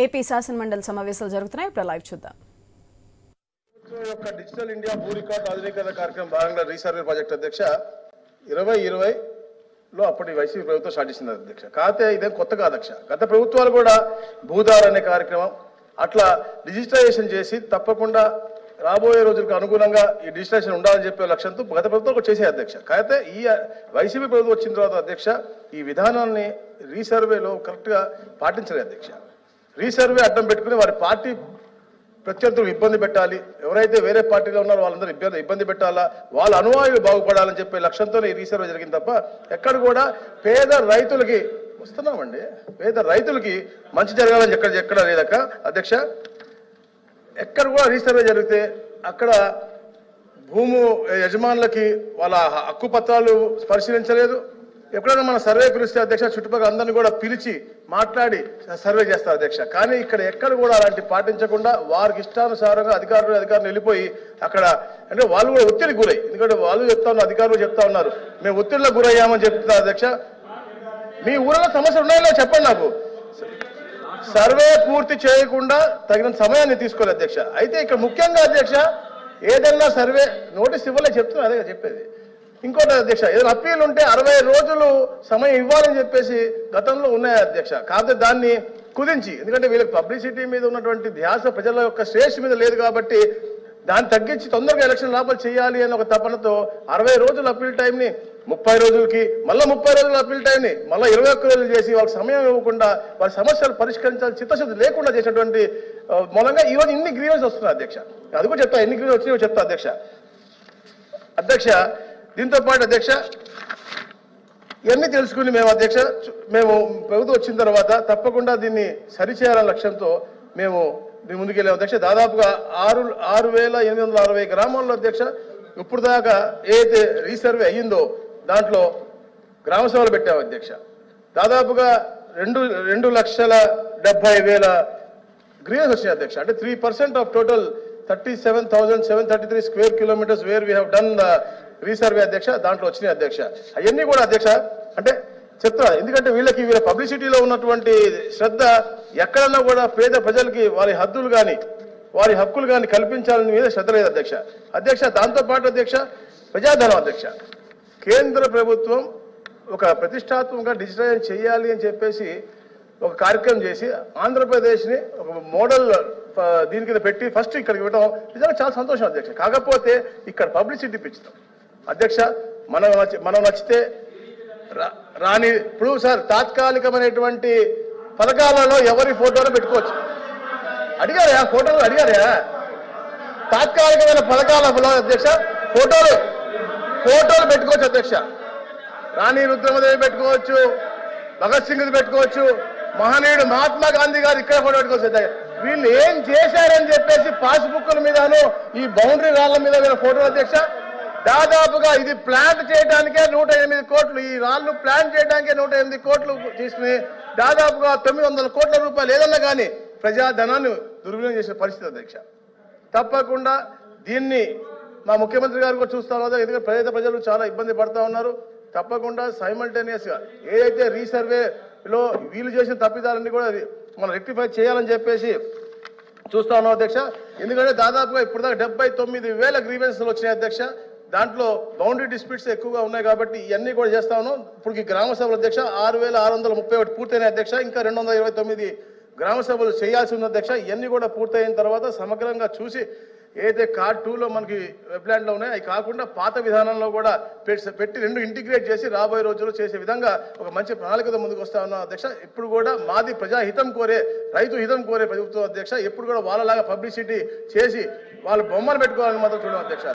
AP శాసనమండలి సమావేశాలు జరుగుతున్నాయి. ఇప్పుడు లైవ్ చూద్దాం. డిజిటల్ ఇండియా భూ రికార్డు ఆధునీకరణ కార్యక్రమం భాగంగా రీసర్వే ప్రాజెక్ట్ అధ్యక్ష 2020లో అప్పటి వైసీపీ ప్రభుత్వం స్టార్ట్ చేసింది అధ్యక్ష. కాకపోతే ఇదేం కొత్త కాదు అధ్యక్ష. గత ప్రభుత్వాలు కూడా భూదార్ అనే కార్యక్రమం అట్లా డిజిటలైజేషన్ చేసి తప్పకుండా రాబోయే రోజులకు అనుగుణంగా ఈ డిజిటలైజేషన్ ఉండాలని చెప్పే లక్ష్యంతో గత ప్రభుత్వం కూడా చేసే అధ్యక్ష. కాకపోతే ఈ వైసీపీ ప్రభుత్వం వచ్చిన తర్వాత అధ్యక్ష ఈ విధానాన్ని రీసర్వేలో కరెక్ట్గా పాటించలేదు అధ్యక్ష. రీసర్వే అడ్డం పెట్టుకుని వారి పార్టీ ప్రత్యర్థులు ఇబ్బంది పెట్టాలి, ఎవరైతే వేరే పార్టీలో ఉన్నారో వాళ్ళందరూ ఇబ్బంది పెట్టాలా, వాళ్ళ అనువాయులు బాగుపడాలని చెప్పే లక్ష్యంతో ఈ రీసర్వే జరిగింది తప్ప ఎక్కడ కూడా పేద రైతులకి వస్తున్నామండి, పేద రైతులకి మంచి జరగాలని ఎక్కడ లేదక్క అధ్యక్ష. ఎక్కడ కూడా రీసర్వే జరిగితే అక్కడ భూము యజమానులకి వాళ్ళ హక్కు పత్రాలు పరిశీలించలేదు. ఎప్పుడైనా మన సర్వే పిలిస్తే అధ్యక్ష చుట్టుపక్కల అందరినీ కూడా పిలిచి మాట్లాడి సర్వే చేస్తారు అధ్యక్ష. కానీ ఇక్కడ ఎక్కడ కూడా అలాంటి పాటించకుండా వారికి ఇష్టానుసారంగా అధికారులు వెళ్ళిపోయి అక్కడ అంటే వాళ్ళు కూడా ఒత్తిడికి గురై, ఎందుకంటే వాళ్ళు చెప్తా ఉన్నారు, అధికారులు చెప్తా ఉన్నారు మేము ఒత్తిడిలో గురయ్యామని చెప్తున్నారు అధ్యక్ష. మీ ఊరిలో సమస్యలు ఉన్నాయో చెప్పండి నాకు. సర్వే పూర్తి చేయకుండా తగిన సమయాన్ని తీసుకోలేదు అధ్యక్ష. అయితే ఇక్కడ ముఖ్యంగా అధ్యక్ష ఏదైనా సర్వే నోటీస్ ఇవ్వలే చెప్తున్నా, అదే చెప్పేది. ఇంకోటి అధ్యక్ష ఏదైనా అప్పీల్ ఉంటే 60 రోజులు సమయం ఇవ్వాలని చెప్పేసి గతంలో ఉన్నాయి అధ్యక్ష. కాకపోతే దాన్ని కుదించి, ఎందుకంటే వీళ్ళకి పబ్లిసిటీ మీద ఉన్నటువంటి ధ్యాస ప్రజల యొక్క శ్రేష్ఠ మీద లేదు కాబట్టి దాన్ని తగ్గించి తొందరగా ఎలక్షన్ లోపల చేయాలి అని ఒక తపనతో 60 రోజుల అప్పీల్ టైంని 30 రోజులకి, మళ్ళీ 30 రోజుల అప్పీల్ టైంని మళ్ళీ 21 రోజులు చేసి వాళ్ళకి సమయం ఇవ్వకుండా వాళ్ళ సమస్యలు పరిష్కరించాలని చిత్తశుద్ధి లేకుండా చేసినటువంటి మూలంగా ఈరోజు ఇన్ని గ్రీవెన్స్ వస్తున్నాయి అధ్యక్ష. అది కూడా చెప్తా, ఎన్ని గ్రీవెన్స్ వచ్చినాయో చెప్తా అధ్యక్ష. దీంతో పాటు అధ్యక్ష ఇవన్నీ తెలుసుకుని మేము ప్రభుత్వం వచ్చిన తర్వాత తప్పకుండా దీన్ని సరిచేయాలనే లక్ష్యంతో మేము దీని ముందుకెళ్ళాము అధ్యక్ష. దాదాపుగా 6,860 గ్రామాల్లో అధ్యక్ష ఇప్పుడు దాకా ఏదైతే రీసర్వే అయ్యిందో దాంట్లో గ్రామ సభలు పెట్టాము అధ్యక్ష. దాదాపుగా 2,70,000 గ్రీవెన్స్ వచ్చినాయి అధ్యక్ష. అంటే 3% of total 37,733 square kilometres where we have done the resurvey అధ్యక్ష. దాంట్లో వచ్చినాయి అధ్యక్ష. అవన్నీ కూడా అధ్యక్ష అంటే చెప్తున్నా, ఎందుకంటే వీళ్ళ పబ్లిసిటీలో ఉన్నటువంటి శ్రద్ధ ఎక్కడన్నా కూడా పేద ప్రజలకి వారి హద్దులు కానీ వారి హక్కులు కానీ కల్పించాలని మీద శ్రద్ధ లేదు అధ్యక్ష. దాంతోపాటు అధ్యక్ష ప్రజాధనం అధ్యక్ష. కేంద్ర ప్రభుత్వం ఒక ప్రతిష్టాత్మకంగా డిజిటలైజ్ చేయాలి అని చెప్పేసి ఒక కార్యక్రమం చేసి ఆంధ్రప్రదేశ్ని ఒక మోడల్ దీని కింద పెట్టి ఫస్ట్ ఇక్కడికి ఇవ్వడం నిజంగా చాలా సంతోషం అధ్యక్ష. కాకపోతే ఇక్కడ పబ్లిసిటీ పెంచుతాం అధ్యక్ష. మనం నచ్చితే రాని ఇప్పుడు సార్ తాత్కాలికమైనటువంటి పథకాలలో ఎవరి ఫోటోలు పెట్టుకోవచ్చు అడిగారా, ఫోటోలు అడిగారా? తాత్కాలికమైన పథకాలలో అధ్యక్ష ఫోటోలు పెట్టుకోవచ్చు అధ్యక్ష. రాణి రుద్రమదేవి పెట్టుకోవచ్చు, భగత్ సింగ్ పెట్టుకోవచ్చు, మహనీయుడు మహాత్మా గాంధీ గారు ఇక్కడ ఫోటో పెట్టుకోవచ్చు. వీళ్ళు ఏం చేశారని చెప్పేసి పాస్బుక్ల మీదను ఈ బౌండరీ రాళ్ల మీద వీళ్ళ ఫోటోలు అధ్యక్ష. దాదాపుగా ఇది ప్లాంట్ చేయడానికే 108 కోట్లు, ఈ రాళ్ళు ప్లాంట్ చేయడానికే 108 కోట్లు తీసుకుని దాదాపుగా 900 కోట్ల రూపాయలు ఏదన్నా కానీ ప్రజాధనాన్ని దుర్వినియోగం చేసే పరిస్థితి అధ్యక్ష. తప్పకుండా దీన్ని మా ముఖ్యమంత్రి గారు కూడా చూస్తా ఉన్నారు, ఎందుకంటే ప్రజలు చాలా ఇబ్బంది పడతా ఉన్నారు. తప్పకుండా సైమల్టేనియస్గా ఏదైతే రీసర్వేలో వీళ్ళు చేసిన తప్పిదాలన్నీ కూడా మనం రెక్టిఫై చేయాలని చెప్పేసి చూస్తా ఉన్నాం అధ్యక్ష. ఎందుకంటే దాదాపుగా ఇప్పుడు దాకా 79,000 గ్రీవెన్స్లు వచ్చినాయి అధ్యక్ష. దాంట్లో బౌండరీ డిస్ప్యూట్స్ ఎక్కువగా ఉన్నాయి కాబట్టి ఇవన్నీ కూడా చేస్తా ఉన్నాం. ఇప్పుడు ఈ గ్రామ సభలు అధ్యక్ష 6,631 పూర్తయినాయి అధ్యక్ష. ఇంకా 229 గ్రామ సభలు చేయాల్సి ఉంది అధ్యక్ష. ఇవన్నీ కూడా పూర్తయిన తర్వాత సమగ్రంగా చూసి ఏదైతే కార్డ్ 2లో మనకి వెబ్లాండ్లో ఉన్నాయో అవి కాకుండా పాత విధానంలో కూడా పెట్టి 2 ఇంటిగ్రేట్ చేసి రాబోయే రోజుల్లో చేసే విధంగా ఒక మంచి ప్రణాళికతో ముందుకు వస్తా ఉన్నాం అధ్యక్ష. ఇప్పుడు కూడా మాది ప్రజాహితం కోరే, రైతు హితం కోరే ప్రభుత్వం అధ్యక్ష. ఎప్పుడు కూడా వాళ్ళలాగా పబ్లిసిటీ చేసి వాళ్ళ బొమ్మలు పెట్టుకోవాలని మాత్రం చూడడం అధ్యక్ష.